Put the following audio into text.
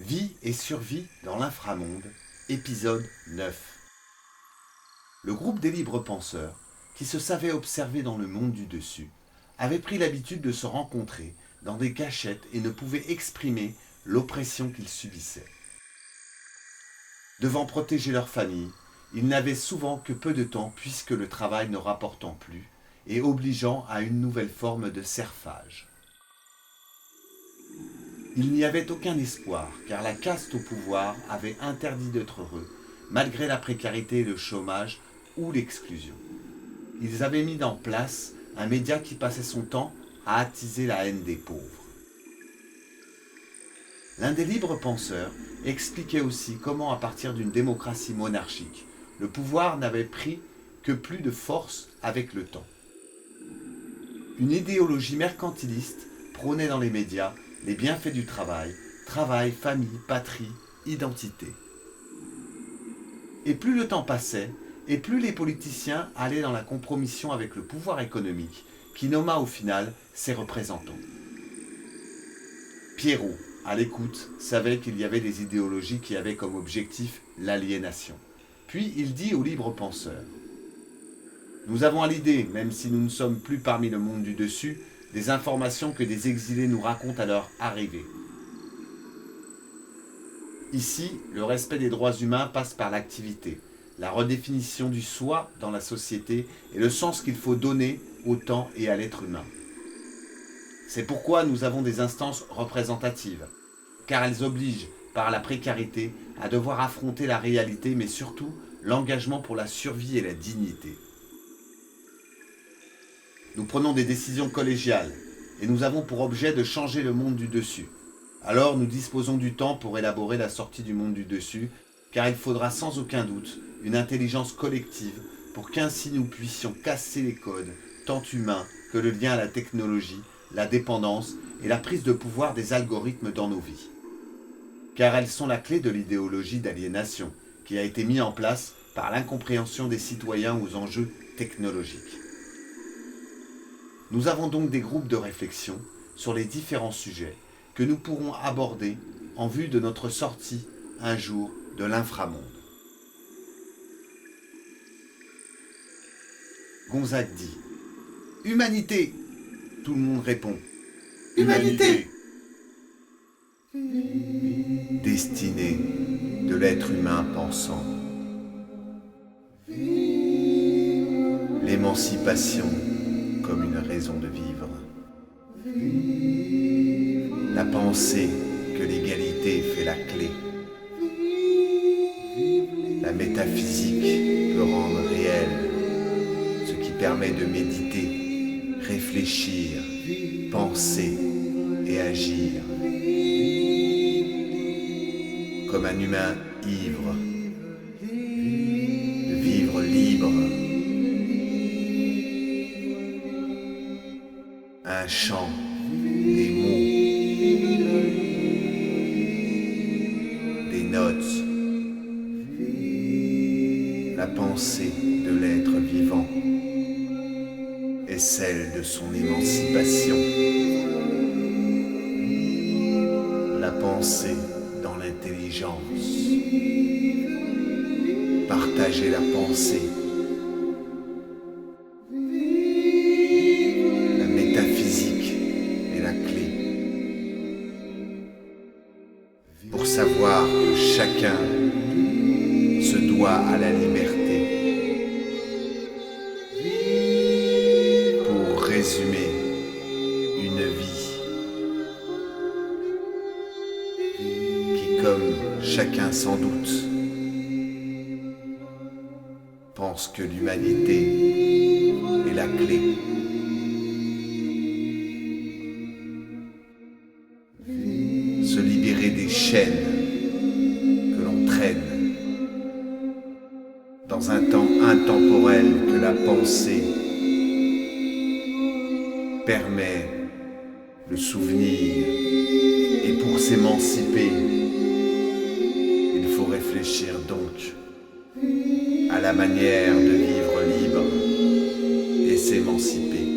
Vie et survie dans l'inframonde, épisode 9. Le groupe des libres penseurs, qui se savaient observés dans le monde du dessus, avait pris l'habitude de se rencontrer dans des cachettes et ne pouvait exprimer l'oppression qu'ils subissaient. Devant protéger leur famille, ils n'avaient souvent que peu de temps puisque le travail ne rapportant plus et obligeant à une nouvelle forme de serfage. Il n'y avait aucun espoir, car la caste au pouvoir avait interdit d'être heureux, malgré la précarité et le chômage ou l'exclusion. Ils avaient mis en place un média qui passait son temps à attiser la haine des pauvres. L'un des libres penseurs expliquait aussi comment, à partir d'une démocratie monarchique, le pouvoir n'avait pris que plus de force avec le temps. Une idéologie mercantiliste prônait dans les médias les bienfaits du travail, famille, patrie, identité. Et plus le temps passait, et plus les politiciens allaient dans la compromission avec le pouvoir économique, qui nomma au final ses représentants. Pierrot, à l'écoute, savait qu'il y avait des idéologies qui avaient comme objectif l'aliénation. Puis il dit aux libres penseurs : « Nous avons à l'idée, même si nous ne sommes plus parmi le monde du dessus, des informations que des exilés nous racontent à leur arrivée. Ici, le respect des droits humains passe par l'activité, la redéfinition du soi dans la société et le sens qu'il faut donner au temps et à l'être humain. C'est pourquoi nous avons des instances représentatives, car elles obligent, par la précarité, à devoir affronter la réalité, mais surtout l'engagement pour la survie et la dignité. Nous prenons des décisions collégiales et nous avons pour objet de changer le monde du dessus. Alors nous disposons du temps pour élaborer la sortie du monde du dessus, car il faudra sans aucun doute une intelligence collective pour qu'ainsi nous puissions casser les codes, tant humains que le lien à la technologie, la dépendance et la prise de pouvoir des algorithmes dans nos vies. Car elles sont la clé de l'idéologie d'aliénation qui a été mise en place par l'incompréhension des citoyens aux enjeux technologiques. Nous avons donc des groupes de réflexion sur les différents sujets que nous pourrons aborder en vue de notre sortie un jour de l'inframonde. Gonzague dit : « Humanité !» Tout le monde répond : « Humanité !» Destinée de l'être humain pensant. L'émancipation comme une raison de vivre. La pensée que l'égalité fait la clé. La métaphysique peut rendre réel ce qui permet de méditer, réfléchir, penser et agir. Comme un humain ivre, de vivre libre. Un chant, des mots, des notes, la pensée de l'être vivant est celle de son émancipation. La pensée dans l'intelligence, partager la pensée. Pour savoir que chacun se doit à la liberté. Pour résumer, une vie qui, comme chacun sans doute, pense que l'humanité est la clé. Se libérer des chaînes que l'on traîne dans un temps intemporel que la pensée permet le souvenir. Et pour s'émanciper, il faut réfléchir donc à la manière de vivre libre et s'émanciper.